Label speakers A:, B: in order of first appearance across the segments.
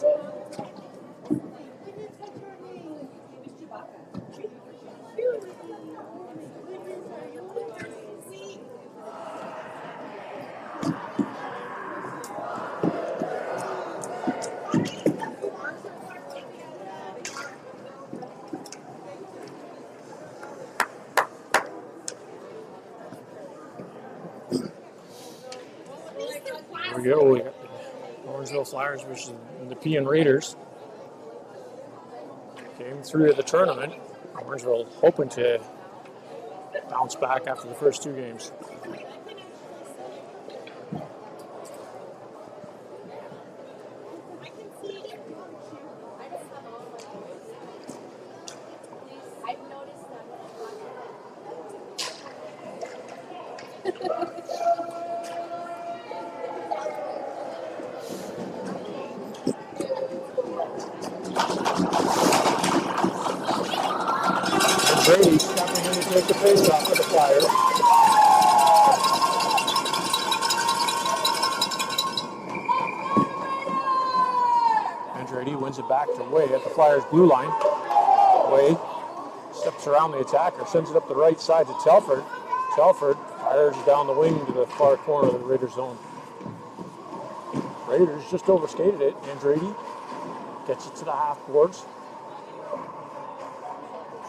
A: Here we go. We got the Orangeville Flyers versus the Nepean Raiders. Game 3 of the tournament. Orangeville hoping to bounce back after the first 2 games. Brady stepping in to take the face off of the Flyers. Andretti wins it back to Way at the Flyers' blue line. Way steps around the attacker, sends it up the right side to Telford. Telford fires down the wing to the far corner of the Raiders' zone. Raiders just overskated it. Andretti gets it to the half boards.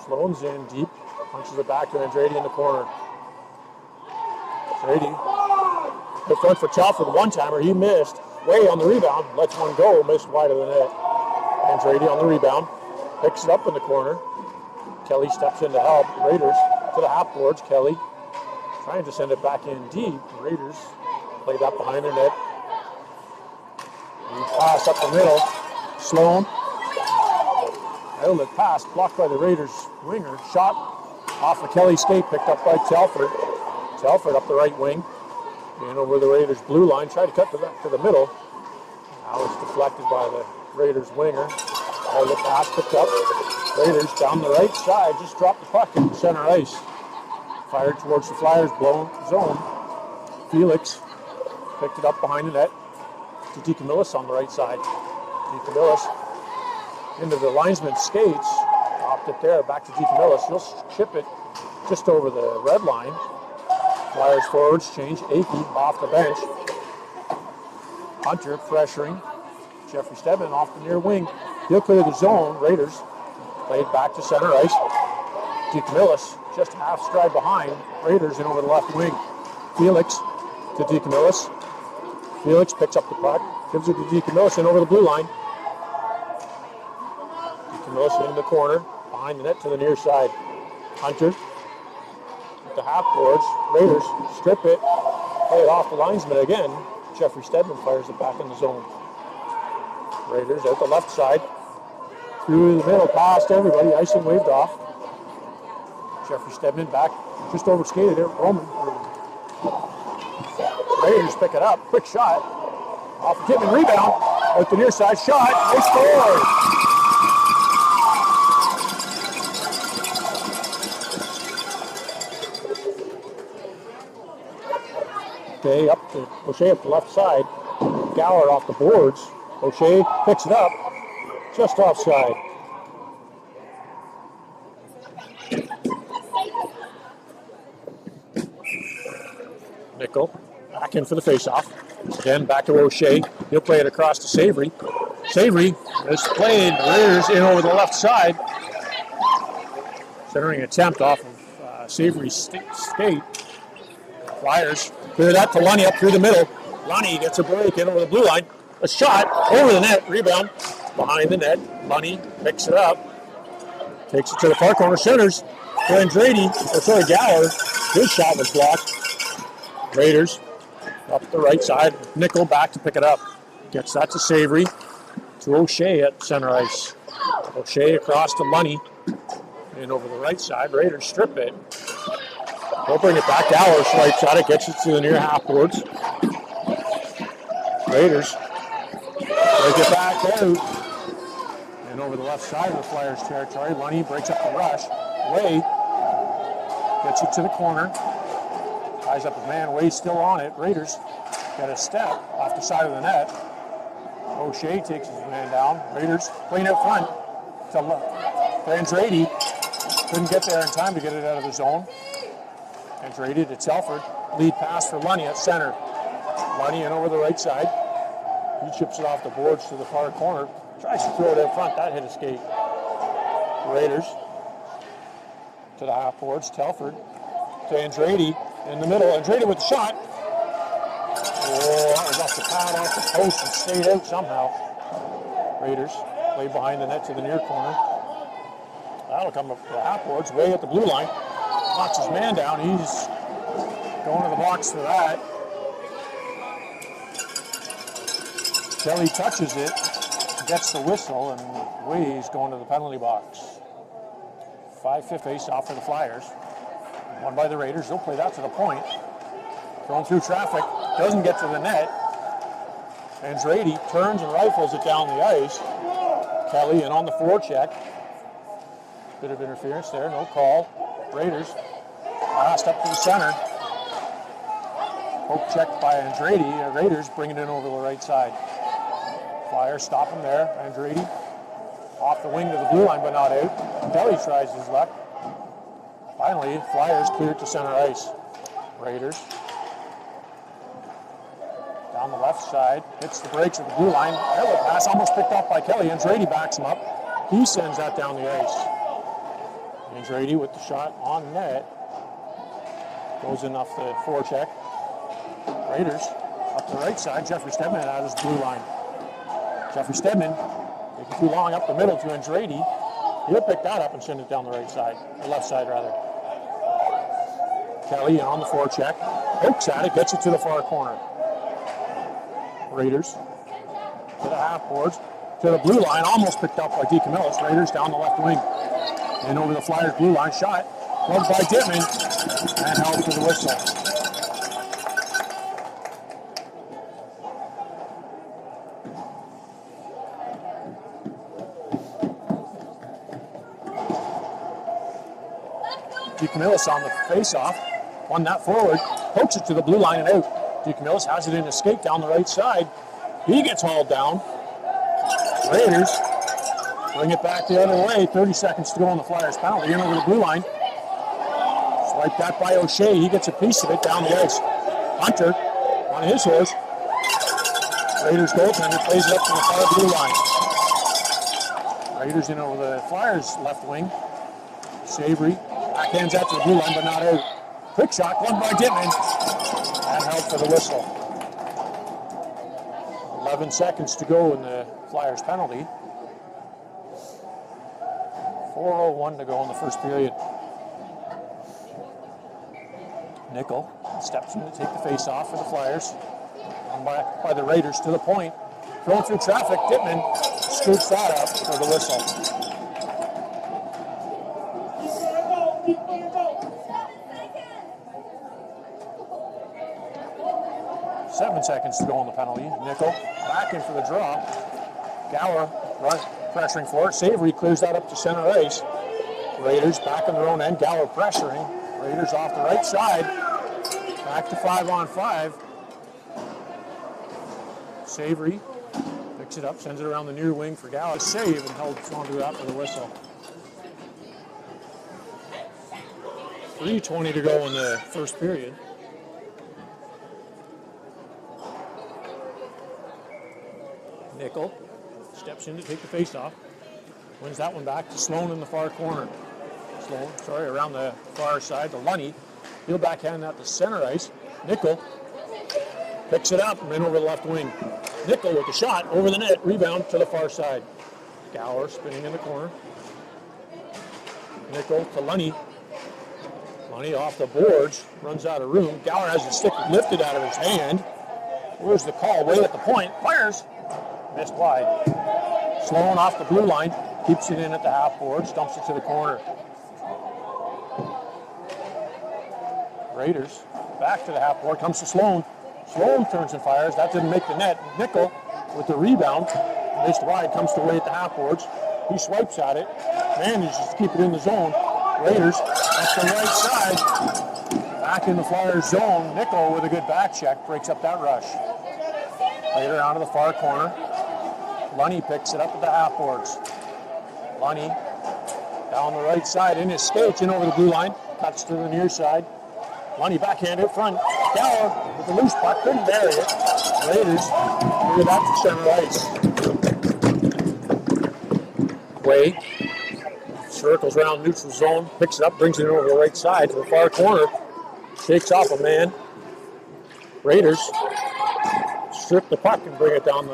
A: Sloan's in deep, punches it back to Andretti in the corner. Andretti, the front for Telford, one-timer, he missed. Way on the rebound, lets one go, missed wide of the net. Andretti on the rebound, picks it up in the corner. Kelly steps in to help. Raiders to the half boards. Kelly trying to send it back in deep. Raiders play that behind their net. Pass up the middle. Sloan. Outlet pass blocked by the Raiders winger. Shot off of Kelly's skate, picked up by Telford. Telford up the right wing. And over the Raiders blue line. Tried to cut to the middle. Now it's deflected by the Raiders winger. Outlet pass picked up. Raiders down the right side. Just dropped the puck in center ice. Fired towards the Flyers blown zone. Felix picked it up behind the net to DeCamillis on the right side. DeCamillis into the linesman's skates, dropped it there, back to DeCamillis. He'll chip it just over the red line. Flyers forwards change. Akey off the bench. Hunter pressuring. Jeffrey Stedman off the near wing. He'll clear the zone. Raiders played back to center ice. DeCamillis just half stride behind. Raiders in over the left wing. Felix to DeCamillis. Felix picks up the puck, gives it to DeCamillis in over the blue line. DeCamillis in the corner, behind the net to the near side. Hunter at the half boards. Raiders strip it, play it off the linesman again. Jeffrey Stedman fires it back in the zone. Raiders out the left side, through the middle, past everybody, icing waved off. Jeffrey Stedman back, just overskated it. Roman. Raiders pick it up, quick shot. Off the Tippman rebound, out the near side, shot, they score! Okay, up to O'Shea up the left side. Gower off the boards. O'Shea picks it up, just offside. Nickel back in for the faceoff. Again, back to O'Shea. He'll play it across to Savory. Savory has played Raiders in over the left side. Centering attempt off of Savory's skate. Flyers clear that to Lunny up through the middle. Lunny gets a break in over the blue line. A shot over the net. Rebound behind the net. Lunny picks it up. Takes it to the far corner. Centers to Andretti. Gower. His shot was blocked. Raiders up the right side. Nickel back to pick it up. Gets that to Savory. To O'Shea at center ice. O'Shea across to Lunny. And over the right side, Raiders strip it. They'll bring it back. Gower swipes at it. Gets it to the near half boards. Raiders break it back out. And over the left side of the Flyers territory, Lunny breaks up the rush. Way gets it to the corner. Ties up a man. Way still on it. Raiders get a step off the side of the net. O'Shea takes his man down. Raiders playing out front to Andrade. Couldn't get there in time to get it out of the zone. Andrade to Telford. Lead pass for Lunny at center. Lunny in over the right side. He chips it off the boards to the far corner. Tries to throw it out front. That hit a skate. Raiders to the half boards. Telford to Andrade in the middle. Andrade with the shot. Oh, that was off the pad, off the post, and stayed out somehow. Raiders play behind the net to the near corner. That'll come up to the half boards, way at the blue line. Knocks his man down. He's going to the box for that. Kelly touches it, gets the whistle, and away he's going to the penalty box. 5-5 face-off for the Flyers. Won by the Raiders. They'll play that to the point. Thrown through traffic, doesn't get to the net. Andrade turns and rifles it down the ice. Kelly in on the forecheck. Bit of interference there, no call. Raiders passed up to the center. Poke check by Andrade. Raiders bringing it over the right side. Flyers stop him there. Andrade off the wing to the blue line, but not out. Kelly tries his luck. Finally, Flyers cleared to center ice. Raiders down the left side, hits the brakes at the blue line. Outlet pass almost picked up by Kelly. Andrade backs him up. He sends that down the ice. Andrade with the shot on net. Goes in off the forecheck. Raiders up the right side. Jeffrey Stedman out his blue line. Jeffrey Stedman taking too long up the middle to Andrade. He'll pick that up and send it down the right side, or left side rather. Kelly on the forecheck. Pokes at it, gets it to the far corner. Raiders to the half boards, to the blue line, almost picked up by DeCamillis. Raiders down the left wing. And over the Flyers blue line, shot. Plugged by Dittman, and held for the whistle. DeCamillis on the face-off, won that forward, pokes it to the blue line and out. DeCamillis has it in a skate down the right side. He gets hauled down. Raiders bring it back the other way. 30 seconds to go on the Flyers penalty. In over the blue line. Swipe that by O'Shea. He gets a piece of it down the ice. Hunter on his horse. Raiders goaltender plays it up to the far blue line. Raiders in over the Flyers left wing. Savory backhands out to the blue line, but not out. Quick shot, won by Dittman. And held for the whistle. 11 seconds to go in the Flyers penalty. 4:01 to go in the first period. Nickel steps in to take the face-off for the Flyers. Run by the Raiders to the point. Thrown through traffic, Dittman scoops that up for the whistle. 7 seconds to go on the penalty. Nickel back in for the draw. Gower pressuring for it. Savory clears that up to center ice. Raiders back on their own end. Gower pressuring. Raiders off the right side. Back to 5-on-5. Savory picks it up, sends it around the near wing for Gower. Save and held onto that for the whistle. 3:20 to go in the first period. Nickel steps in to take the face-off. Wins that one back to Sloan in the far corner. Around the far side to Lunny. He'll backhand that to center ice. Nickel picks it up and in over the left wing. Nickel with the shot over the net. Rebound to the far side. Gower spinning in the corner. Nickel to Lunny. Lunny off the boards. Runs out of room. Gower has the stick lifted out of his hand. Where's the call? Way at the point. Fires. Missed wide. Sloan off the blue line. Keeps it in at the half boards. Dumps it to the corner. Raiders back to the half board. Comes to Sloan. Sloan turns and fires. That didn't make the net. Nickel with the rebound. Missed wide. Comes to way at the half boards. He swipes at it. Manages to keep it in the zone. Raiders up the right side. Back in the Flyers zone. Nickel with a good back check. Breaks up that rush. Raider out of the far corner. Lunny picks it up at the half boards. Lunny down the right side in his skates, in over the blue line, cuts to the near side. Lunny backhand in front. Gower with the loose puck, couldn't bury it. Raiders figured that to center ice. Way circles around neutral zone, picks it up, brings it over the right side to the far corner, shakes off a man. Raiders strip the puck and bring it down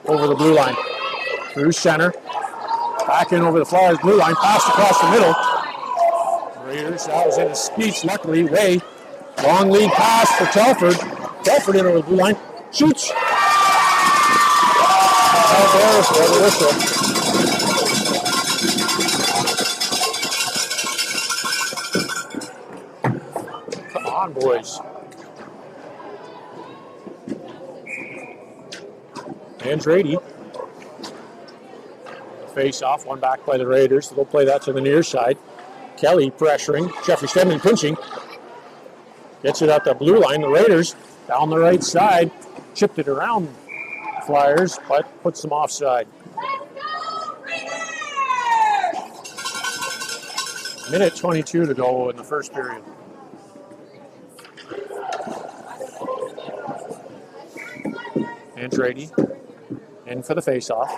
A: over the blue line. Through center, back in over the Flyers blue line, passed across the middle. Raiders, that was in his speech, luckily. Way, long lead pass for Telford. Telford in over the blue line, shoots. Out there for the whistle. Come on, boys. Andrade. Face off, one back by the Raiders. They'll play that to the near side. Kelly pressuring. Jeffrey Stedman pinching. Gets it at the blue line. The Raiders down the right side. Chipped it around the Flyers, but puts them offside. Minute 22 to go in the first period. Andrade in for the face-off.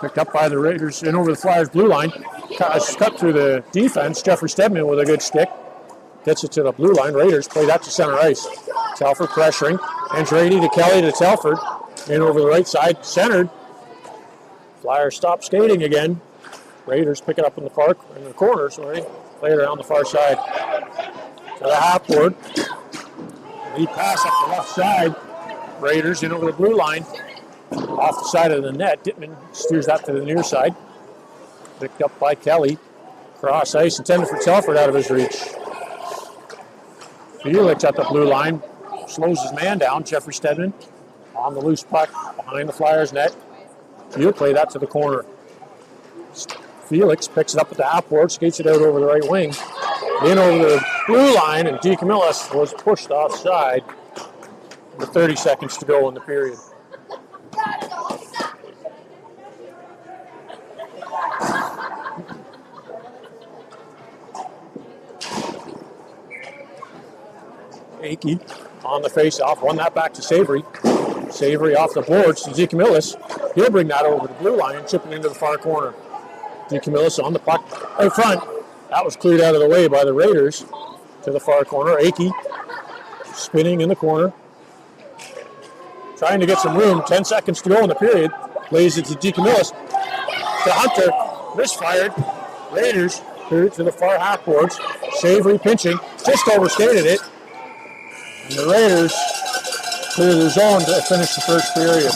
A: Picked up by the Raiders in over the Flyers blue line. Cut through the defense. Jeffrey Stedman with a good stick. Gets it to the blue line. Raiders play that to center ice. Telford pressuring. Andrade to Kelly to Telford. In over the right side. Centered. Flyers stop skating again. Raiders pick it up in the corner. Play it around the far side. To the half board. Lead pass up the left side. Raiders in over the blue line. Off the side of the net. Dittman steers that to the near side. Picked up by Kelly. Cross ice intended for Telford, out of his reach. Felix at the blue line. Slows his man down. Jeffrey Stedman on the loose puck behind the Flyers net. He'll play that to the corner. Felix picks it up at the half board, skates it out over the right wing. In over the blue line, and DeCamillis was pushed offside with 30 seconds to go in the period. Akey on the face-off, won that back to Savory. Savory off the boards to DeCamillis. He'll bring that over the blue line, chipping into the far corner. DeCamillis on the puck out front. That was cleared out of the way by the Raiders to the far corner. Akey spinning in the corner. Trying to get some room. 10 seconds to go in the period. Lays it to DeCamillis. To Hunter. Misfired. Raiders clear it to the far half boards. Savory pinching. Just overstated it. And the Raiders clear the zone to finish the first period.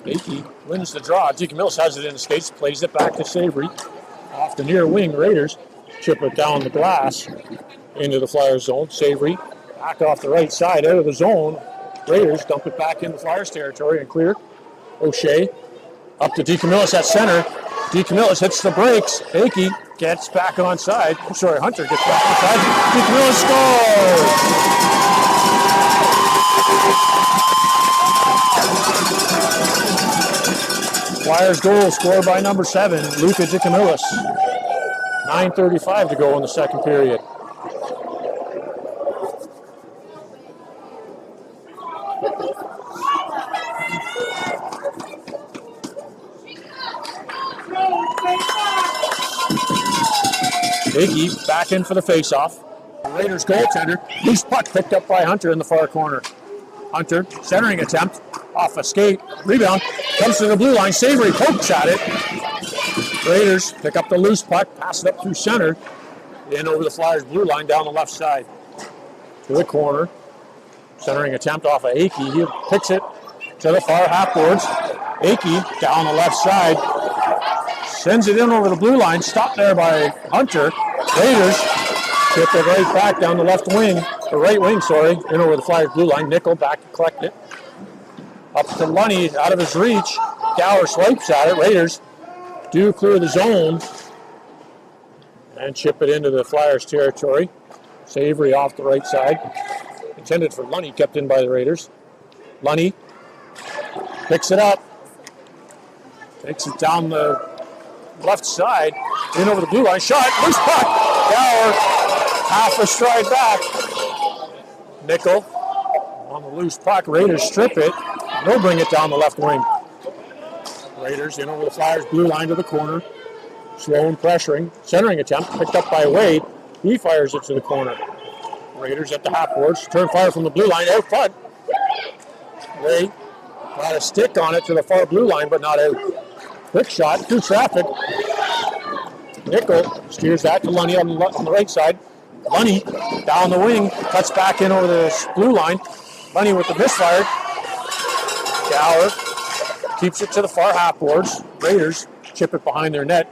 A: Akey wins the draw. DeCamillis has it in the skates, plays it back to Savory. Off the near wing, Raiders chip it down the glass into the Flyers zone. Savory back off the right side out of the zone. Raiders dump it back in the Flyers territory and clear. O'Shea up to DeCamillis at center. DeCamillis hits the brakes. Akey gets back on side. Hunter gets back on side. DeCamillis scores! Flyers goal scored by number 7, Luka DeCamillis. 9:35 to go in the second period. Akey back in for the faceoff. Raiders goaltender. Loose puck picked up by Hunter in the far corner. Hunter, centering attempt. Off a skate. Rebound. Comes to the blue line. Savory pokes at it. Raiders pick up the loose puck, pass it up through center, in over the Flyers blue line down the left side to the corner. Centering attempt off of Akey. He picks it to the far half boards. Akey down the left side. Sends it in over the blue line. Stopped there by Hunter. Raiders tip it right back down the left wing. The right wing, sorry. In over the Flyers blue line. Nickel back to collect it. Up to Lunny. Out of his reach. Gower swipes at it. Raiders do clear the zone. And chip it into the Flyers territory. Savory off the right side. Intended for Lunny. Kept in by the Raiders. Lunny picks it up. Takes it down the left side, in over the blue line, shot, loose puck. Gower, half a stride back. Nickel on the loose puck. Raiders strip it. They'll bring it down the left wing. Raiders in over the Flyers blue line to the corner. Sloan pressuring, centering attempt, picked up by Wade. He fires it to the corner. Raiders at the half boards, turn fire from the blue line, out front. Wade got a stick on it to the far blue line, but not out. Quick shot through traffic. Nickel steers that to Lunny on the right side. Lunny down the wing, cuts back in over the blue line. Lunny with the misfire. Gower keeps it to the far half boards. Raiders chip it behind their net.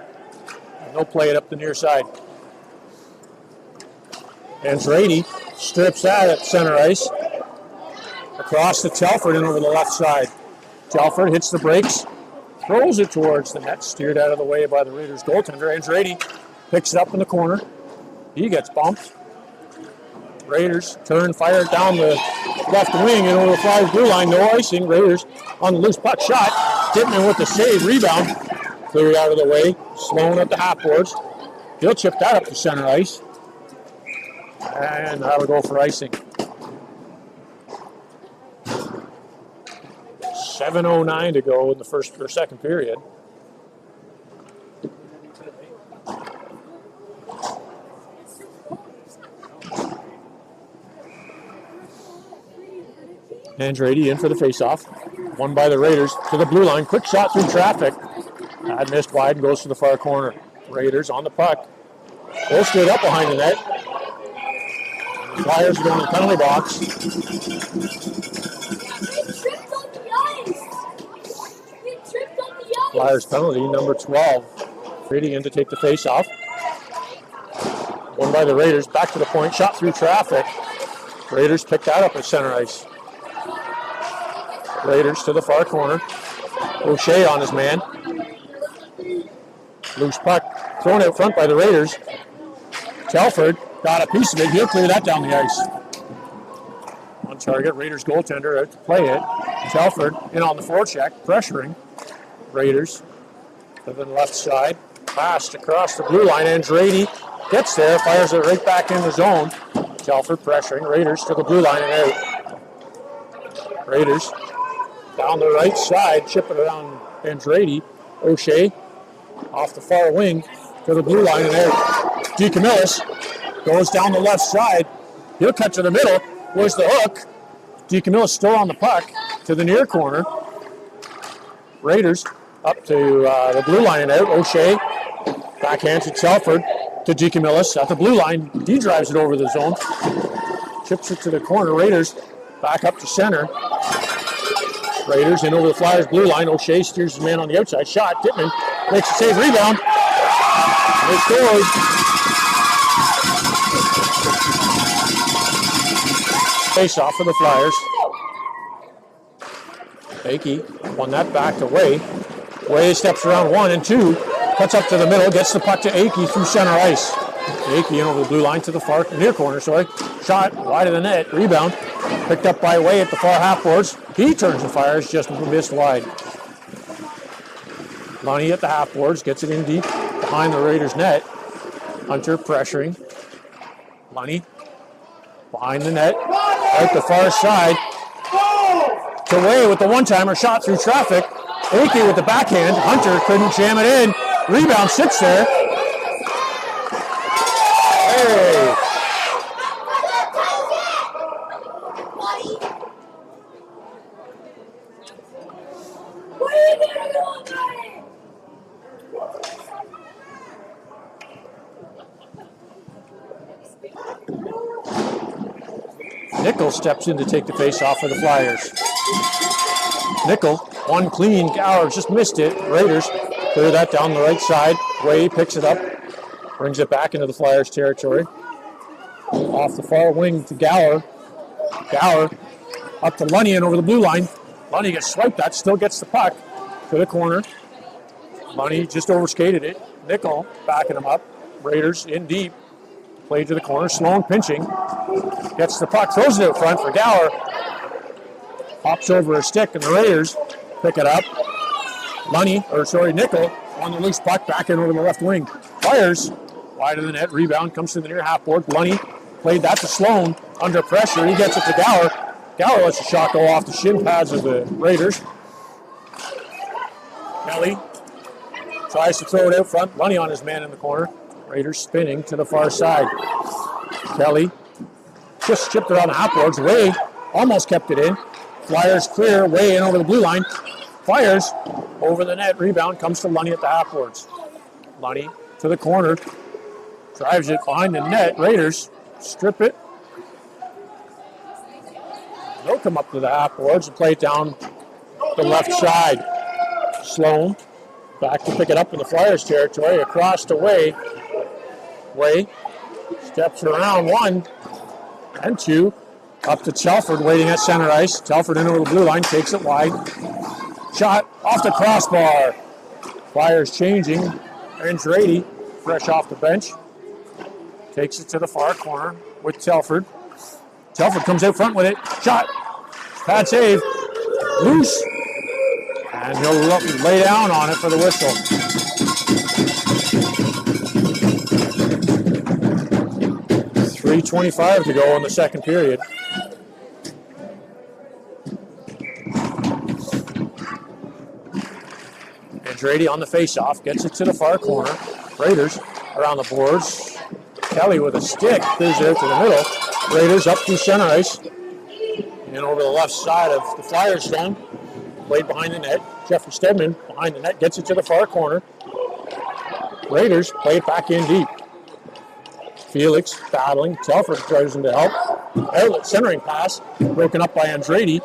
A: They'll play it up the near side. Andrade strips that at center ice. Across to Telford and over the left side. Telford hits the brakes. Throws it towards the net, steered out of the way by the Raiders goaltender. Andrade picks it up in the corner. He gets bumped. Raiders turn, fire down the left wing and over the Flyers blue line. No icing. Raiders on the loose puck shot. Dittman with the save, rebound. Cleared out of the way. Sloan at the half boards. He'll chip that up to center ice. And that'll go for icing. 7:09 to go in the first or second period. Andrade in for the faceoff. Won by the Raiders to the blue line. Quick shot through traffic. That missed wide and goes to the far corner. Raiders on the puck. Both stood up behind the net. Flyers going to the penalty box. Flyers penalty, number 12. Brady in to take the face-off. Won by the Raiders, back to the point, shot through traffic. Raiders pick that up at center ice. Raiders to the far corner. O'Shea on his man. Loose puck thrown out front by the Raiders. Telford got a piece of it. He'll clear that down the ice. On target, Raiders goaltender out to play it. Telford in on the forecheck, pressuring. Raiders to the left side. Passed across the blue line. Andrade gets there, fires it right back in the zone. Telford pressuring. Raiders to the blue line and out. Raiders down the right side, chipping it on Andrade. O'Shea off the far wing to the blue line and out. DeCamillis goes down the left side. He'll cut to the middle. Where's the hook? DeCamillis still on the puck to the near corner. Raiders up to the blue line and out. O'Shea backhand to Telford to DeCamillis at the blue line. He drives it over the zone. Chips it to the corner. Raiders back up to center. Raiders in over the Flyers blue line. O'Shea steers his man on the outside. Shot. Dittman makes a save. Rebound. They scores. Face off for the Flyers. Akey won that back to Way. Way steps around 1 and 2. Cuts up to the middle. Gets the puck to Akey through center ice. Akey in over the blue line to the far near corner. Shot wide of the net. Rebound. Picked up by Way at the far half boards. He turns the Flyers, just missed wide. Lonnie at the half boards. Gets it in deep behind the Raiders net. Hunter pressuring. Lonnie behind the net. Out the far side. To Way with the one-timer, shot through traffic. Akey with the backhand. Hunter couldn't jam it in. Rebound sits there. Hey. Nickel steps in to take the face off for the Flyers. Nickel, one clean, Gower just missed it. Raiders clear that down the right side. Way picks it up, brings it back into the Flyers territory. Off the far wing to Gower. Gower up to Lunny and over the blue line. Lunny gets swiped at, still gets the puck to the corner. Lunny just overskated it. Nickel backing him up. Raiders in deep. Play to the corner. Sloan pinching. Gets the puck, throws it out front for Gower. Hops over a stick, and the Raiders pick it up. Nickel on the loose puck, back in over the left wing. Flyers wide of the net. Rebound comes to the near half board. Lunny played that to Sloan under pressure. He gets it to Gower. Gower lets the shot go off the shin pads of the Raiders. Kelly tries to throw it out front. Lunny on his man in the corner. Raiders spinning to the far side. Kelly just chipped it on the half boards. Way almost kept it in. Flyers clear, way in over the blue line. Flyers over the net. Rebound comes to Lunny at the half boards. Lunny to the corner. Drives it behind the net. Raiders strip it. They'll come up to the half boards and play it down the left side. Sloan back to pick it up in the Flyers territory. Across the way. Way steps around 1 and 2. Up to Telford, waiting at center ice. Telford in over the blue line, takes it wide. Shot off the crossbar. Flyers changing. Andretti, fresh off the bench. Takes it to the far corner with Telford. Telford comes out front with it. Shot. Pad save. Loose. And he'll lay down on it for the whistle. .3:25 to go in the second period. Andretti on the face-off, gets it to the far corner. Raiders around the boards. Kelly with a stick, clears it out to the middle. Raiders up through center ice. And over the left side of the Flyers zone. Played behind the net. Jeffrey Stedman behind the net, gets it to the far corner. Raiders play it back in deep. Felix battling. Telford tries him to help. Outlet centering pass. Broken up by Andretti.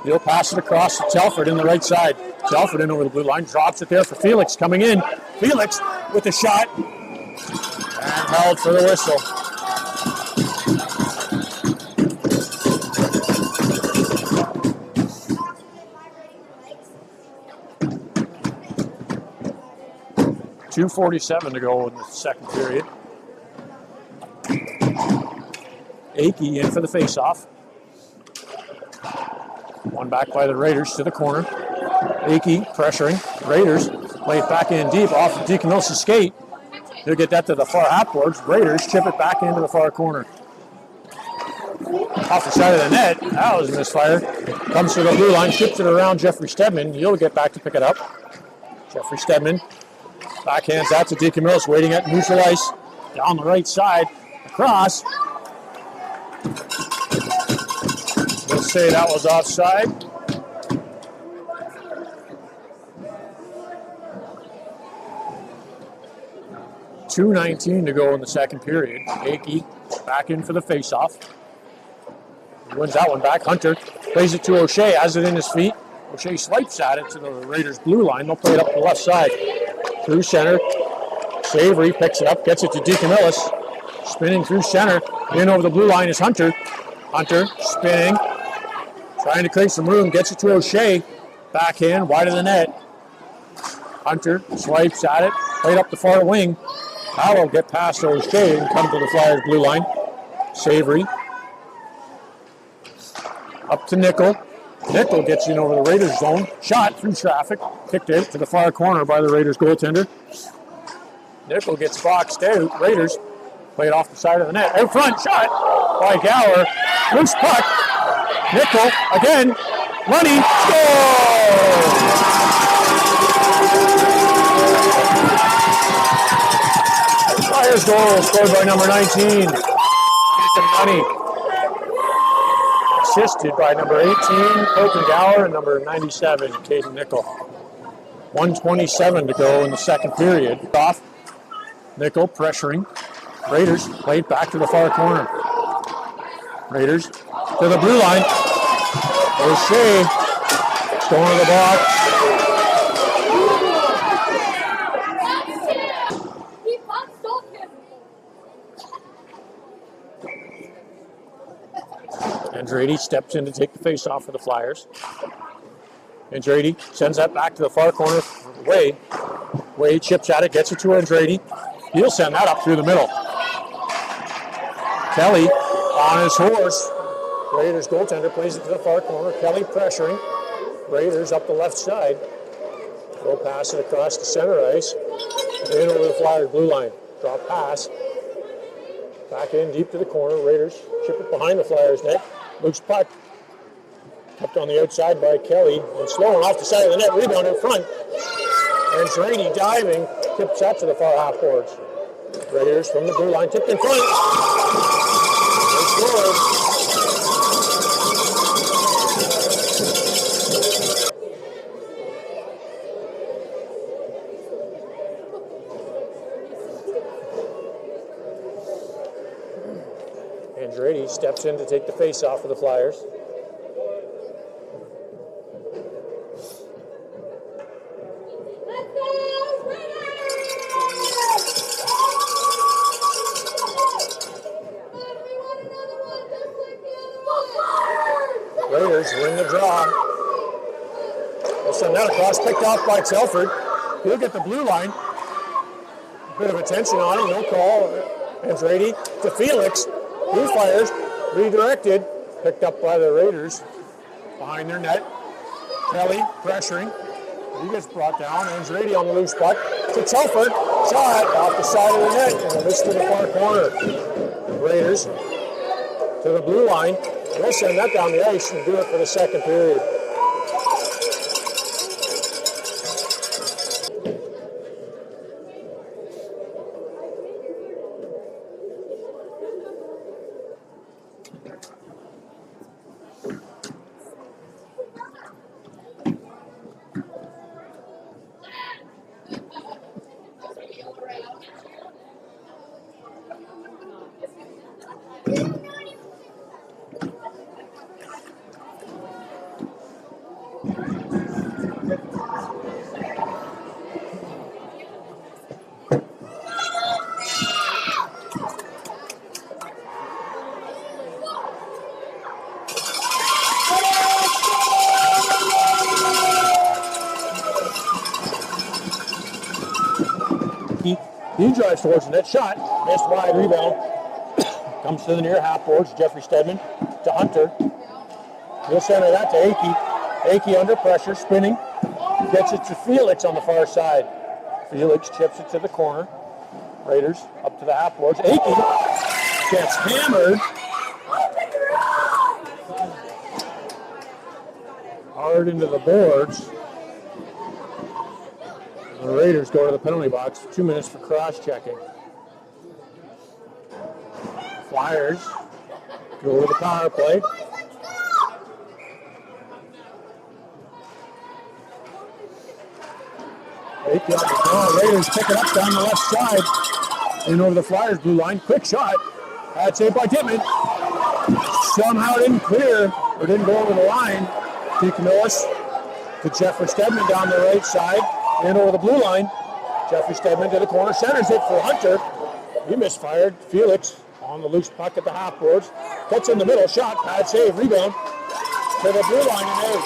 A: He'll pass it across to Telford in the right side. Telford in over the blue line. Drops it there for Felix coming in. Felix with the shot. And held for the whistle. .247 to go in the second period. Akey in for the face-off. One back by the Raiders to the corner. Akey pressuring. Raiders play it back in deep off of DeCamillis' skate. He'll get that to the far half boards. Raiders chip it back into the far corner. Off the side of the net. That was a misfire. Comes to the blue line, chips it around Jeffrey Stedman. He'll get back to pick it up. Jeffrey Stedman backhands that to DeCamillis, waiting at neutral ice. Down the right side. Across. We'll say that was offside. .219 to go in the second period. Akey back in for the face-off. He wins that one back. Hunter plays it to O'Shea, has it in his feet. O'Shea swipes at it to the Raiders' blue line. They'll play it up the left side. Through center. Savory picks it up, gets it to DeCamillis. Spinning through center. In over the blue line is Hunter. Hunter spinning. Trying to create some room. Gets it to O'Shea. Backhand, wide of the net. Hunter swipes at it. Played up the far wing. Powell get past O'Shea and come to the Flyers' blue line. Savory. Up to Nickel. Nickel gets in over the Raiders' zone. Shot through traffic. Kicked out to the far corner by the Raiders' goaltender. Nickel gets boxed out. Raiders play it off the side of the net. Out front, shot by Gower. Loose puck. Nickel again. Lunny. Score! Flyers goal scored by number 19. Ethan Lunny. Assisted by number 18, Colton Gower, and number 97, Caden Nickel. 1:27 to go in the second period. Off. Nickel pressuring. Raiders played back to the far corner. Raiders to the blue line. O'Shea going to the box. Andrade steps in to take the face off for the Flyers. Andrade sends that back to the far corner for Wade. Wade chips at it, gets it to Andrade. He'll send that up through the middle. Kelly on his horse. Raiders goaltender plays it to the far corner. Kelly pressuring. Raiders up the left side. They'll pass it across the center ice. In over the Flyers blue line. Drop pass. Back in deep to the corner. Raiders chip it behind the Flyers net. Loose puck. Kept on the outside by Kelly. And Sloan off the side of the net. Rebound in front. And Andrade diving. Tips that to the far half boards. Raiders from the blue line. Tipped in front. And scored. Andrade steps in to take the face off of the Flyers. Raiders win the draw. They'll send that across, picked off by Telford. He'll get the blue line. Bit of attention on him, no call. Andrade to Felix. He fires, redirected, picked up by the Raiders behind their net. Kelly pressuring. He gets brought down. Andrade on the loose puck to Telford. Shot off the side of the net and a miss to the far corner. Raiders to the blue line. They'll send that down the ice and do it for the second period. He drives towards the net, shot, missed wide, rebound. Comes to the near half boards, Jeffrey Stedman to Hunter. He'll center that to Akey. Akey under pressure, spinning. Gets it to Felix on the far side. Felix chips it to the corner. Raiders up to the half boards. Akey gets hammered. Hard into the boards. The Raiders go to the penalty box. 2 minutes for cross-checking. Flyers go to the power play. Akey on the draw. Raiders pick it up down the left side. In over the Flyers blue line. Quick shot. That's saved by Tittman. Somehow didn't clear or didn't go over the line. To Camillus. To Jeffrey Stedman down the right side. In over the blue line. Jeffrey Stedman to the corner. Centers it for Hunter. He misfired. Felix on the loose puck at the half boards. Cuts in the middle. Shot. Bad save. Rebound. To the blue line and out.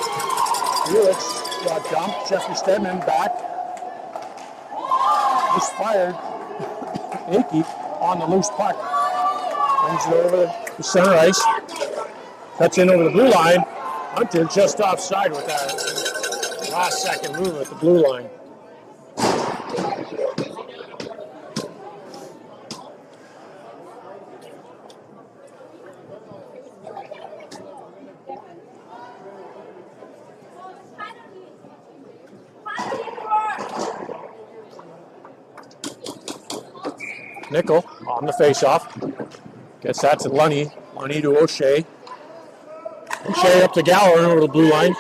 A: Felix got dumped. Jeffrey Stedman back. Misfired. Akey on the loose puck. Brings it over the center ice. Cuts in over the blue line. Hunter just offside with that last second move at the blue line. Nickel on the face-off. Gets that to Lunny. Lunny to O'Shea. O'Shea up to Gower over the blue line.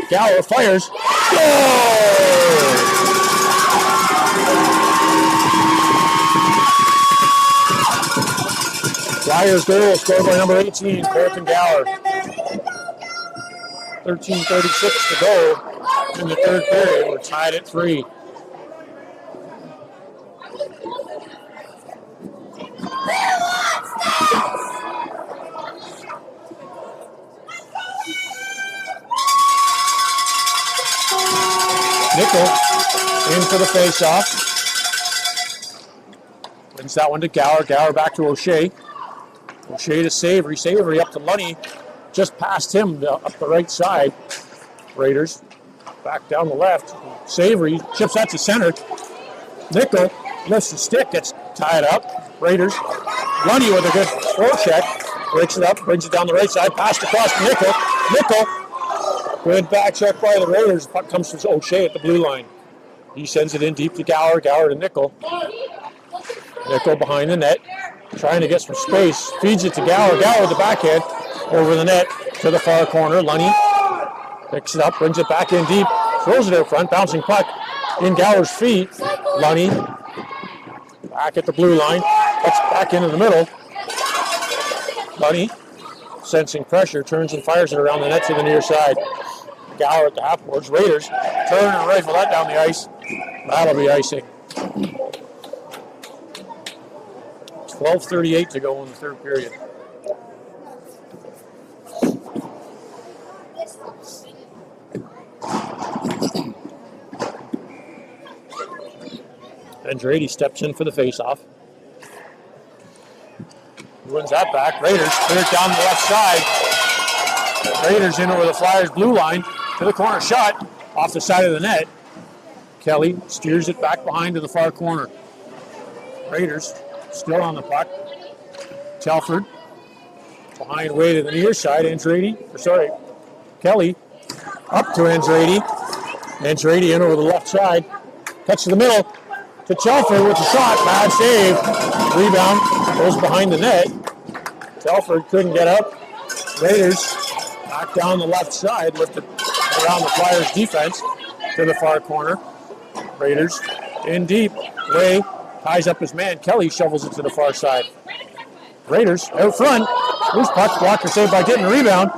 A: Gower fires. Goal! Flyers goal scored by number 18, Colton Gower. 13:36 to go in the third period. We're tied at 3. Nickel in for the face-off. Brings that one to Gower. Gower back to O'Shea. O'Shea to Savory. Savory up to Lunny. Just past him up the right side. Raiders back down the left. Savory chips that to center. Nickel lifts the stick, gets tied up. Raiders. Lunny with a good forecheck. Breaks it up, brings it down the right side. Passed across to Nickel. Nickel. Good back check by the Raiders. Puck comes to O'Shea at the blue line. He sends it in deep to Gower. Gower to Nickel. Nickel behind the net. Trying to get some space. Feeds it to Gower. Gower with the backhand. Over the net to the far corner. Lunny picks it up, brings it back in deep. Throws it out front. Bouncing puck in Gower's feet. Lunny back at the blue line. Puts it back into the middle. Lunny sensing pressure. Turns and fires it around the net to the near side. Gower at the half boards. Raiders turn and rifle that down the ice. That'll be icing. 12:38 to go in the third period. Andrade steps in for the faceoff. He wins that back. Raiders clear it down the left side. Raiders in over the Flyers blue line to the corner shot off the side of the net. Kelly steers it back behind to the far corner. Raiders still on the puck. Telford behind way to the near side. Kelly up to Andrade. Andrade in over the left side. Cuts to the middle to Telford with the shot. Bad save. Rebound goes behind the net. Telford couldn't get up. Raiders back down the left side. Lifted around the Flyers defense to the far corner. Raiders in deep. Way ties up his man. Kelly shovels it to the far side. Raiders out front. Loose puck. Blocker saved by Dittman. Rebound.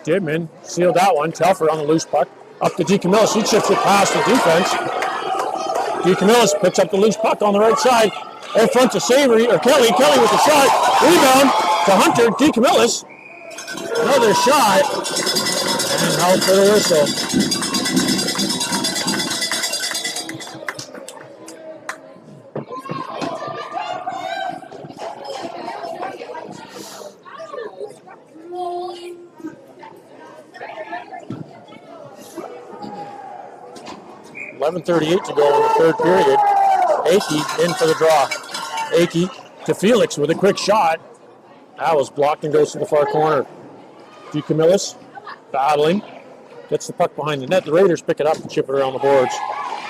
A: Dittman sealed that one. Telford on the loose puck. Up to DeCamillis. He chips it past the defense. DeCamillis picks up the loose puck on the right side. Out front to Savory, or Kelly. Kelly with the shot. Rebound to Hunter. DeCamillis. Another shot. And out for the whistle. 11:38 to go in the third period. Akey in for the draw. Akey to Felix with a quick shot. That was blocked and goes to the far corner. DeCamillis battling. Gets the puck behind the net. The Raiders pick it up and chip it around the boards.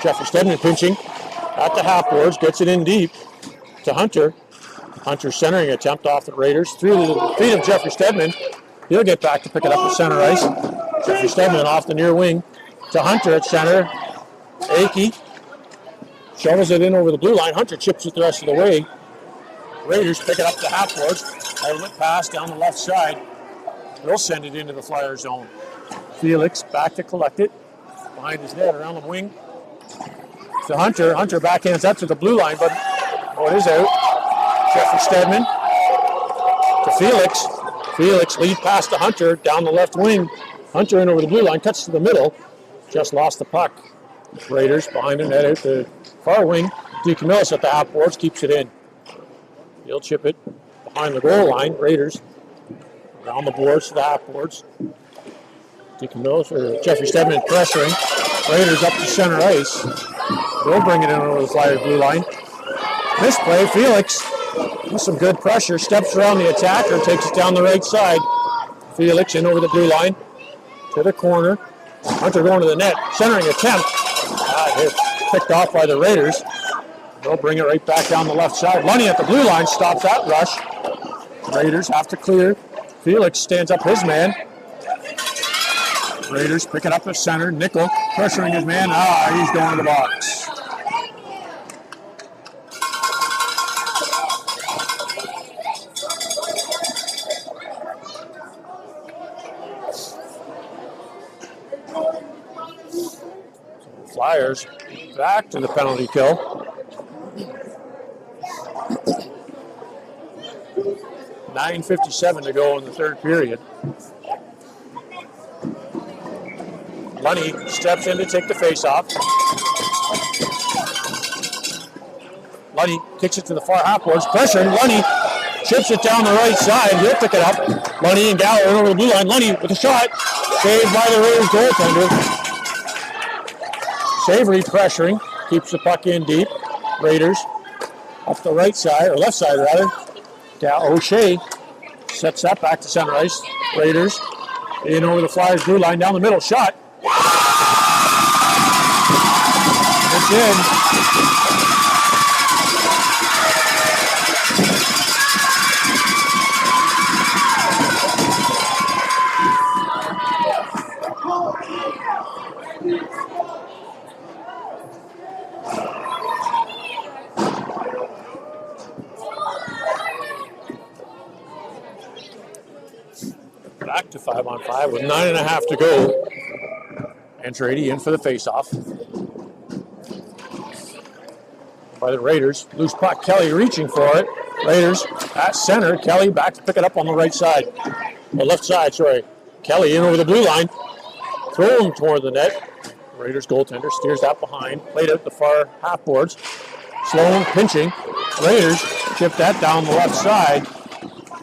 A: Jeffrey Stedman pinching at the half boards. Gets it in deep to Hunter. Hunter centering attempt off the Raiders. Through the feet of Jeffrey Stedman. He'll get back to pick it up at center ice. Jeffrey Stedman off the near wing to Hunter at center. Akey shovels it in over the blue line. Hunter chips it the rest of the way. Raiders pick it up the half boards. Outlet pass down the left side. They'll send it into the Flyer zone. Felix back to collect it. Behind his net around the wing. To Hunter. Hunter backhands that to the blue line, but it is out. Jeffrey Stedman to Felix. Felix lead pass to Hunter down the left wing. Hunter in over the blue line, cuts to the middle. Just lost the puck. Raiders behind the net out the far wing. DeCamillis at the half boards keeps it in. He'll chip it behind the goal line. Raiders around the boards to the half boards. DeCamillis or Jeffrey Stedman pressuring. Raiders up to center ice. They'll bring it in over the Flyers blue line. Misplay. Felix with some good pressure steps around the attacker, takes it down the right side. Felix in over the blue line to the corner. Hunter going to the net. Centering attempt. Picked off by the Raiders. They'll bring it right back down the left side. Lunny at the blue line stops that rush. Raiders have to clear. Felix stands up his man. Raiders pick it up at center. Nickel pressuring his man. He's going to the box. Flyers back to the penalty kill. 9:57 to go in the third period. Lunny steps in to take the face-off. Lunny kicks it to the far half boards. Pressure. Lunny chips it down the right side. He'll pick it up. Lunny and Gower over the blue line. Lunny with a shot. Saved by the Raiders goaltender. Savory pressuring. Keeps the puck in deep. Raiders up the right side, or left side rather. O'Shea sets that back to center ice. Raiders in over the Flyers blue line. Down the middle. Shot. It's in. Back to 5-on-5 with 9.5 to go. Andrade in for the faceoff. By the Raiders. Loose puck. Kelly reaching for it. Raiders at center. Kelly back to pick it up on the right side. The left side, sorry. Kelly in over the blue line. Thrown toward the net. Raiders goaltender steers that behind. Played out the far half boards. Sloan pinching. Raiders chip that down the left side.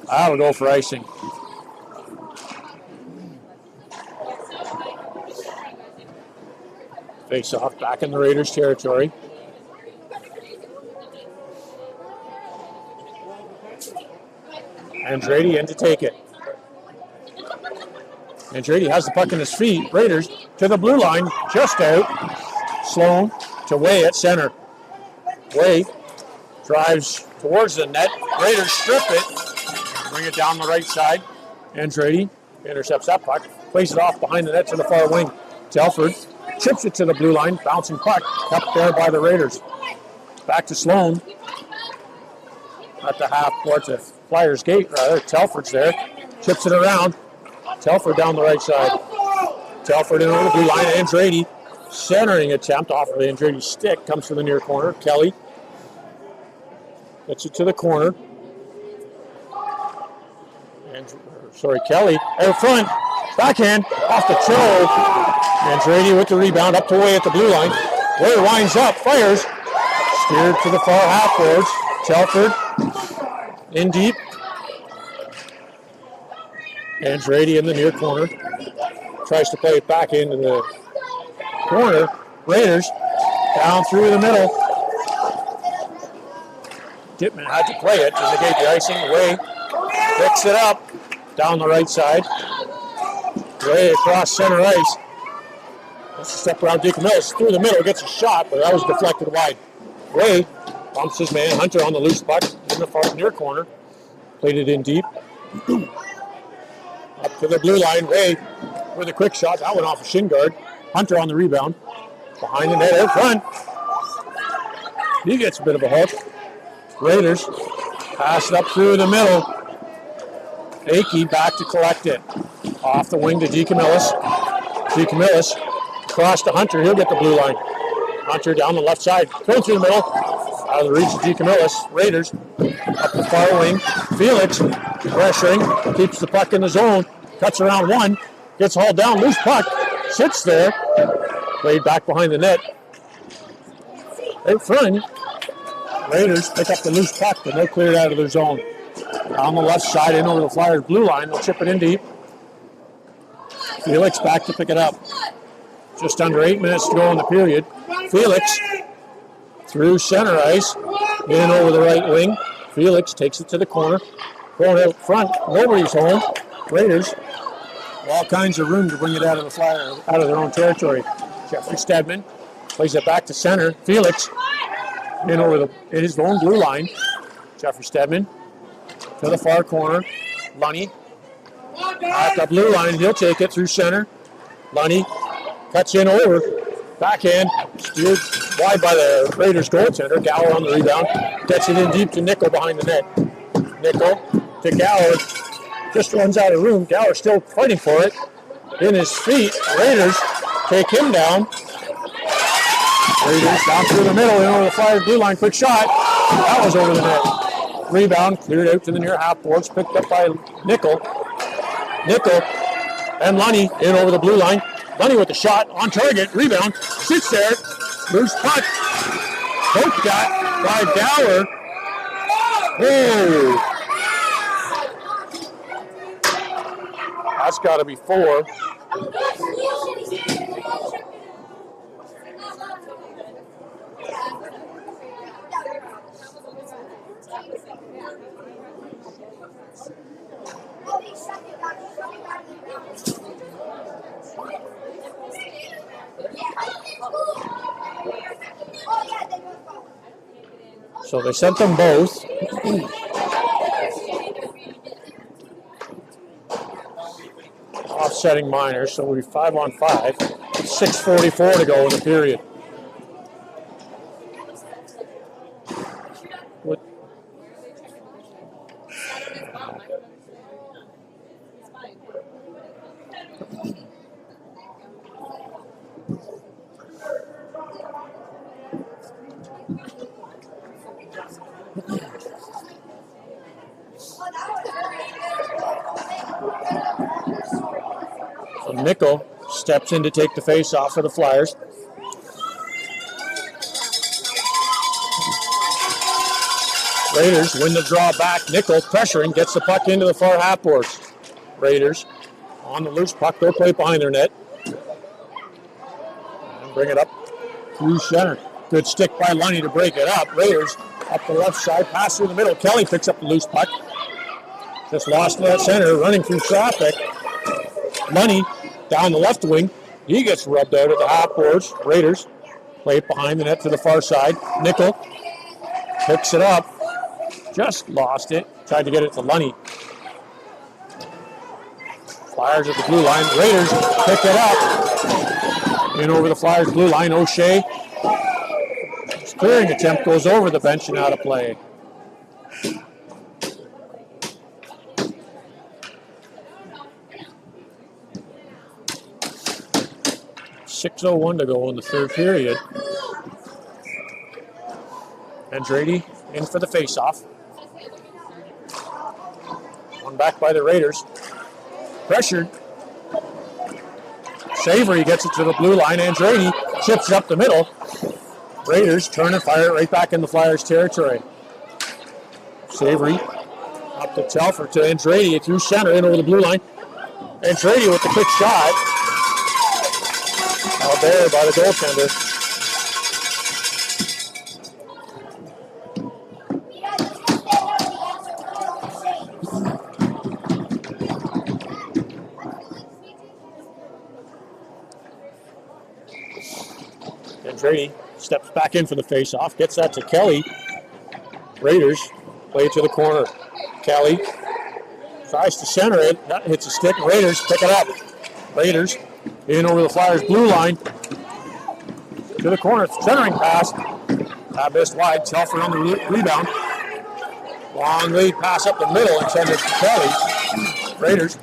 A: That'll go for icing. Face off back in the Raiders territory. Andrade in to take it. Andrade has the puck in his feet. Raiders to the blue line, just out. Sloan to Way at center. Way drives towards the net. Raiders strip it. Bring it down the right side. Andrade intercepts that puck. Plays it off behind the net to the far wing. Telford chips it to the blue line. Bouncing puck. Kept there by the Raiders. Back to Sloan. At the half court to Flyers gate, rather. Telford's there. Chips it around. Telford down the right side. Telford in over the blue line. Andrade centering attempt off of Andrade's stick. Comes to the near corner. Kelly gets it to the corner. Kelly out front. Backhand off the toe. Andrade with the rebound up to Way at the blue line. Way winds up. Fires. Steered to the far half boards. Telford in deep. Andrade in the near corner. Tries to play it back into the corner. Raiders down through the middle. Dittman had to play it to negate the icing. Way picks it up down the right side. Way across center ice. Let's step around DeCamillis through the middle. Gets a shot, but that was deflected wide. Way bumps his man. Hunter on the loose puck in the far near corner. Played it in deep. Up to the blue line. Way with a quick shot. That went off a shin guard. Hunter on the rebound. Behind the net out front. He gets a bit of a hook. Raiders pass it up through the middle. Akey back to collect it. Off the wing to DeCamillis. DeCamillis across to Hunter. He'll get the blue line. Hunter down the left side. Thrown through the middle. Out of the reach of DeCamillis. Raiders up the far wing. Felix pressuring. Keeps the puck in the zone. Cuts around one. Gets hauled down. Loose puck. Sits there. Played back behind the net. Out front. Raiders pick up the loose puck, but they're cleared out of their zone. On the left side, in over the Flyers blue line. They'll chip it in deep. Felix back to pick it up. Just under 8 minutes to go in the period. Felix through center ice. In over the right wing. Felix takes it to the corner. Going out front. Nobody's home. Raiders all kinds of room to bring it out of the Flyers, out of their own territory. Jeffrey Stedman plays it back to center. Felix in over his own blue line. Jeffrey Stedman to the far corner. Lunny at the blue line. He'll take it through center. Lunny cuts in over. Backhand steered wide by the Raiders goaltender. Gower on the rebound. Gets it in deep to Nickel behind the net. Nickel to Gower. Just runs out of room. Gower still fighting for it. In his feet. Raiders take him down. Raiders down through the middle, in over the Flyers blue line. Quick shot. That was over the net. Rebound cleared out to the near half boards. Picked up by Nickel. Nickel and Lunny in over the blue line. Lunny with the shot on target. Rebound. Sits there. Loose puck. Poked at by Gower. Whoa. That's got to be 4. So they sent them both. Offsetting minors, so we'll be 5-on-5. 6:44 to go in the period. So Nickel steps in to take the face off for the Flyers. Raiders win the draw back. Nickel pressuring, gets the puck into the far half boards. Raiders on the loose puck, they'll play behind their net. And bring it up through center. Good stick by Lunny to break it up. Raiders up the left side, pass through the middle. Kelly picks up the loose puck. Just lost that center, running through traffic. Lunny down the left wing. He gets rubbed out at the half boards. Raiders play it behind the net to the far side. Nickel picks it up. Just lost it. Tried to get it to Lunny. Flyers at the blue line. Raiders pick it up. In over the Flyers blue line. O'Shea. His clearing attempt goes over the bench and out of play. .6:01 to go in the third period. Andrade in for the face-off. One back by the Raiders. Pressured. Savory gets it to the blue line. Andrade chips it up the middle. Raiders turn and fire it right back in the Flyers' territory. Savory up to Telfer to Andrade through center in over the blue line. Andrade with the quick shot. Out there by the goaltender. Andrade steps back in for the face-off, gets that to Kelly. Raiders play it to the corner. Kelly tries to center it. That hits a stick. Raiders pick it up. Raiders in over the Flyers blue line. To the corner. Centering pass. That missed wide. Telfer on the rebound. Long lead pass up the middle intended for Kelly. Raiders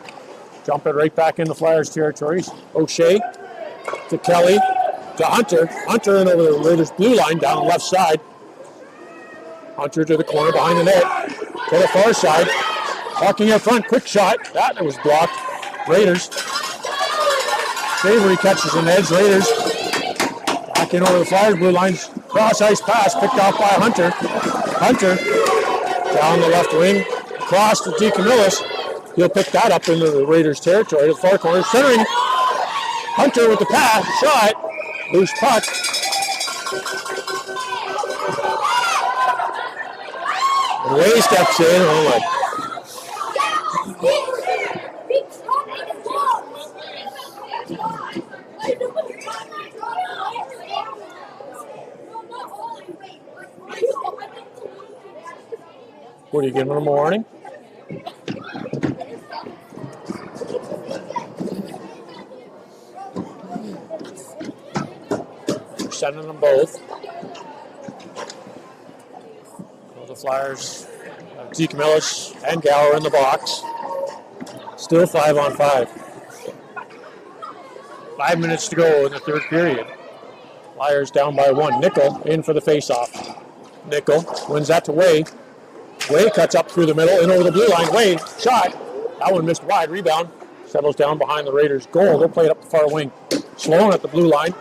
A: jump it right back in the Flyers' territories. O'Shea to Kelly to Hunter. Hunter in over the Raiders blue line down the left side. Hunter to the corner behind the net. To the far side. Walking up front. Quick shot. That was blocked. Raiders. Savory catches an edge. Raiders back in over the Flyers blue lines. Cross ice pass picked off by Hunter. Hunter down the left wing. Cross to DeCamillis. He'll pick that up into the Raiders territory. To the far corner. Centering. Hunter with the pass. Shot. Loose puck. Ray steps in. Oh my. What are you giving them a warning? We're sending them both. So the Flyers have DeCamillis and Gower in the box. Still 5-on-5. 5 minutes to go in the third period. Flyers down by 1. Nickel in for the faceoff. Nickel wins that to Way. Way cuts up through the middle, in over the blue line. Way, shot. That one missed wide. Rebound. Settles down behind the Raiders' goal. They'll play it up the far wing. Sloan at the blue line.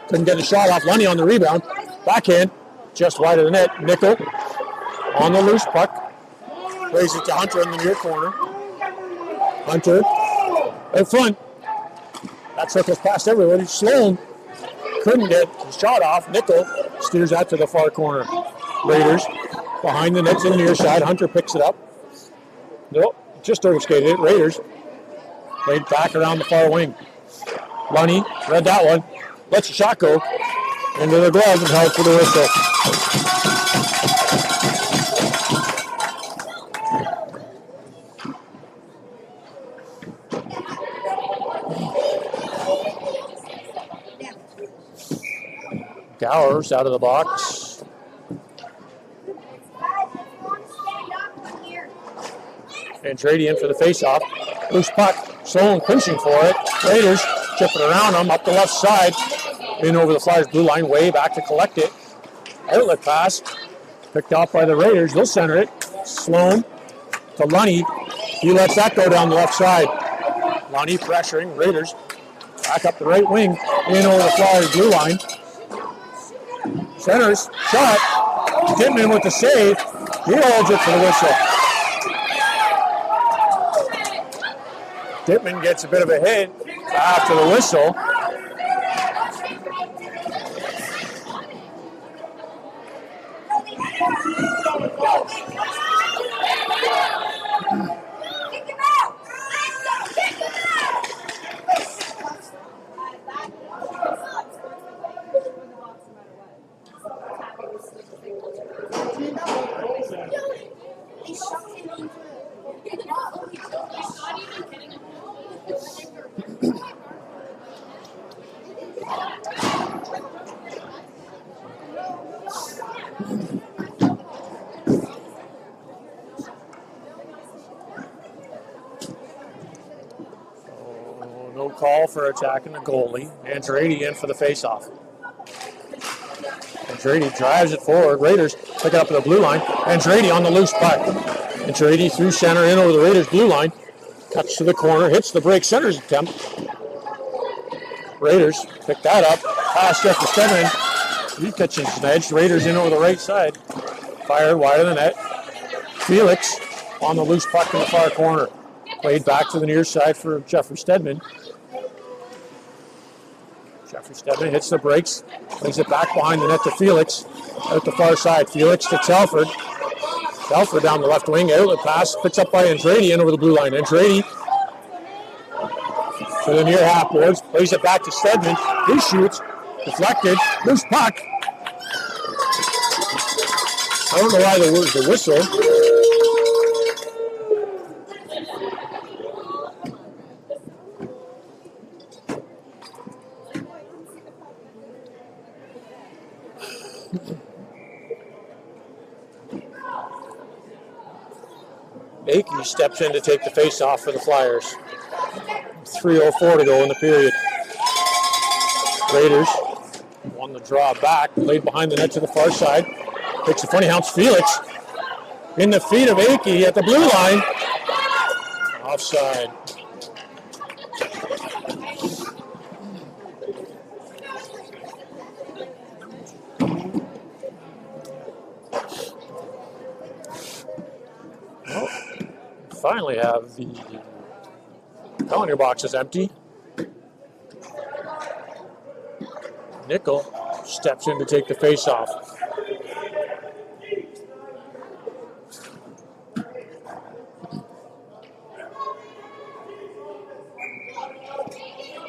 A: Couldn't get a shot off. Lunny on the rebound. Backhand. Just wide of the net. Nickel on the loose puck. Plays it to Hunter in the near corner. Hunter in front. That circles past everybody. Sloan couldn't get the shot off. Nickel steers that to the far corner. Raiders behind the net to the near side. Hunter picks it up. Nope, just overskated it. Raiders played back around the far wing. Lunny read that one. Lets the shot go into the glove and held for the whistle. Gowers out of the box. And Trady in for the faceoff. Loose puck. Sloan pinching for it. Raiders chipping around them up the left side. In over the Flyers blue line. Way back to collect it. Outlet pass. Picked off by the Raiders. They'll center it. Sloan to Lunny. He lets that go down the left side. Lunny pressuring. Raiders back up the right wing. In over the Flyers blue line. Centers, shot. Dittman with the save. He holds it for the whistle. Dittman gets a bit of a hit after the whistle. No call for attacking the goalie. Andrade in for the faceoff. Andrade drives it forward. Raiders pick it up at the blue line. Andrade on the loose puck. Andrade through center in over the Raiders blue line. Cuts to the corner, hits the break center's attempt. Raiders pick that up. Pass Jeffrey Stedman. He catches an edge. Raiders in over the right side. Fired wide of the net. Felix on the loose puck in the far corner. Played back to the near side for Jeffrey Stedman. Jeffrey Stedman hits the brakes. Plays it back behind the net to Felix. Out the far side. Felix to Telford. Telford down the left wing. Outlet pass. Picks up by Andrade in over the blue line. Andrade to the near half boards. Plays it back to Stedman. He shoots. Deflected. Loose puck. I don't know why there was the whistle. Akey steps in to take the face-off for the Flyers. 3:04 to go in the period. Raiders on the draw back, laid behind the net to the far side. Takes a funny bounce. Felix in the feet of Akey at the blue line. Offside. Well, finally have the calendar box is empty. Nickel steps in to take the face-off.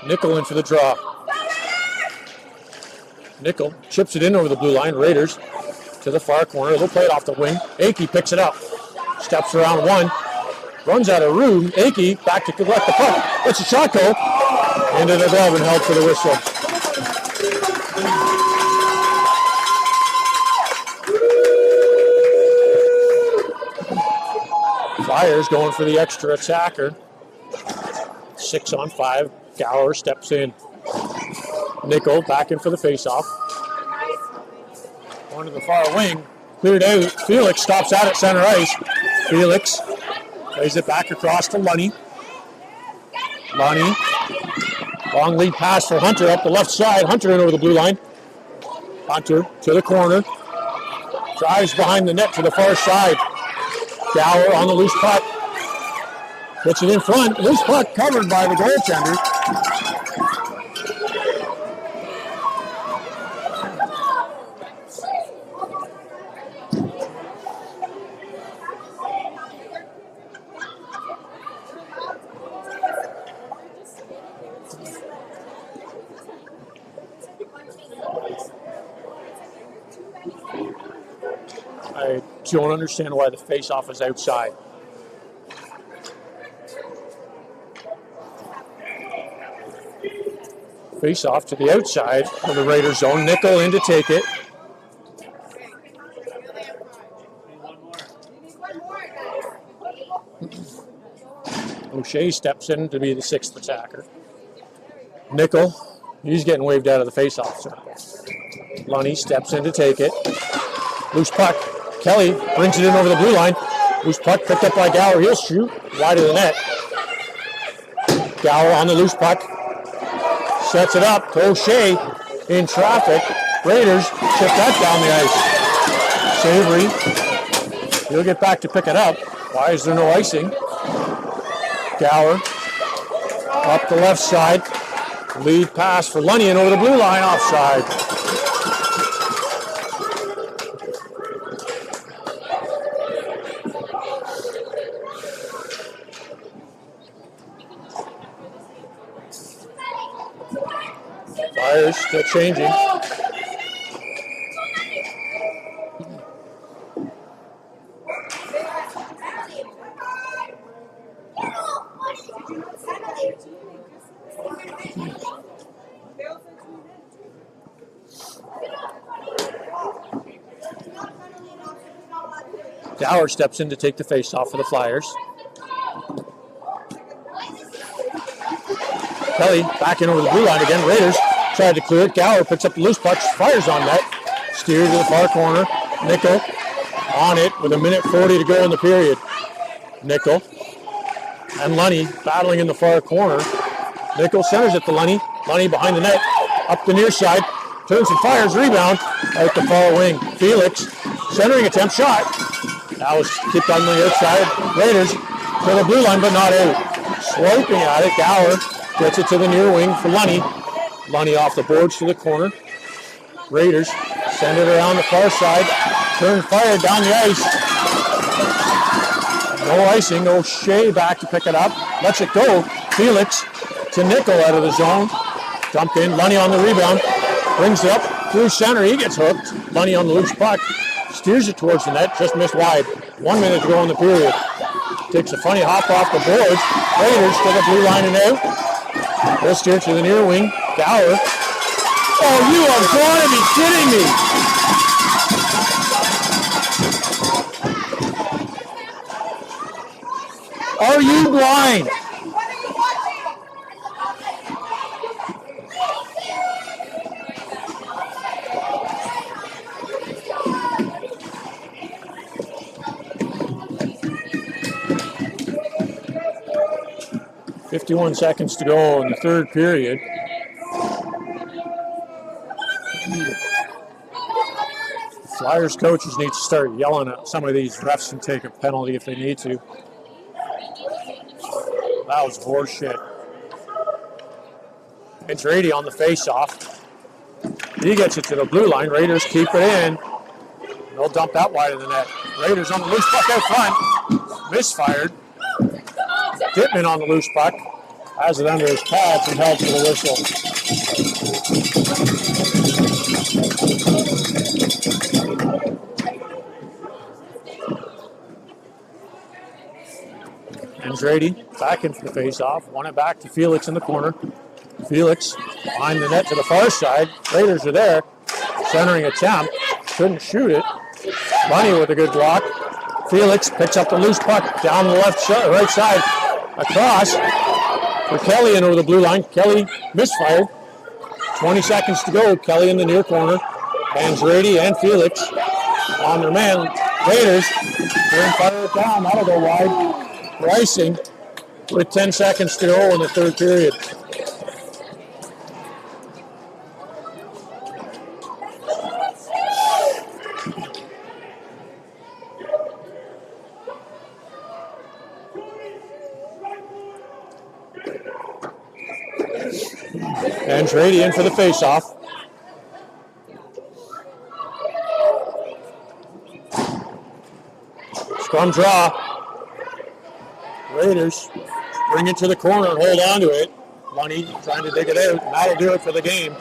A: Nickel in for the draw. Nickel chips it in over the blue line. Raiders to the far corner. They'll play it off the wing. Akey picks it up. Steps around one. Runs out of room. Akey back to collect the puck. Lets the shot go into the glove and held for the whistle. Flyers going for the extra attacker. 6-on-5. Gower steps in. Nickel back in for the faceoff. Going to the far wing. Cleared out. Felix stops out at center ice. Felix plays it back across to Lunny. Lunny. Long lead pass for Hunter up the left side. Hunter in over the blue line. Hunter to the corner. Drives behind the net to the far side. Gower on the loose puck. Puts it in front. Loose puck covered by the goaltender. I don't understand why the face-off is outside. Face-off to the outside of the Raiders zone. Nickel in to take it. O'Shea steps in to be the sixth attacker. Nickel, he's getting waved out of the face-off circle. Lunny steps in to take it. Loose puck. Kelly brings it in over the blue line. Loose puck picked up by Gower. He'll shoot wide of the net. Gower on the loose puck. Sets it up to O'Shea in traffic. Raiders chip that down the ice. Savory. He'll get back to pick it up. Why is there no icing? Gower up the left side. Lead pass for Lunny and over the blue line, offside. Flyers still changing. Gower steps in to take the face-off for the Flyers. Kelly back in over the blue line again. Raiders tried to clear it. Gower picks up the loose puck, fires on net, steered to the far corner. Nickel on it with 1:40 to go in the period. Nickel and Lunny battling in the far corner. Nickel centers it to Lunny. Lunny behind the net, up the near side, turns and fires, rebound out the far wing. Felix, centering attempt, shot. That was kicked on the outside. Raiders to the blue line, but not out. Swiping at it, Gower gets it to the near wing for Lunny. Lunny off the boards to the corner. Raiders send it around the far side. Turn fire down the ice. No icing. O'Shea back to pick it up. Lets it go. Felix to Nickel out of the zone. Dumped in. Lunny on the rebound. Brings it up through center. He gets hooked. Lunny on the loose puck. Steers it towards the net. Just missed wide. 1 minute to go in the period. Takes a funny hop off the boards. Raiders to the blue line and out. They'll steer to the near wing. Gower. Oh, you are going to be kidding me. Are you blind? .51 seconds to go in the third period. Flyers coaches need to start yelling at some of these refs and take a penalty if they need to. That was horseshit. It's Rady on the face-off. He gets it to the blue line. Raiders keep it in. They'll dump that wide of the net. Raiders on the loose puck out front. Misfired. Dittman on the loose puck. Has it under his pads and held to the whistle. Andrade back in for the face-off. Won it back to Felix in the corner. Felix behind the net to the far side. Raiders are there. Centering attempt. Couldn't shoot it. Lunny with a good block. Felix picks up the loose puck down the right side. Across for Kelly and over the blue line. Kelly misfired. 20 seconds to go. Kelly in the near corner. Mangiariti and Felix on their man. Raiders going to fire it down. That'll go wide. Ricing with 10 seconds to go in the third period. Mangiariti in for the face-off. Scrum draw. Raiders bring it to the corner and hold on to it. Lunny trying to dig it out, and that'll do it for the game.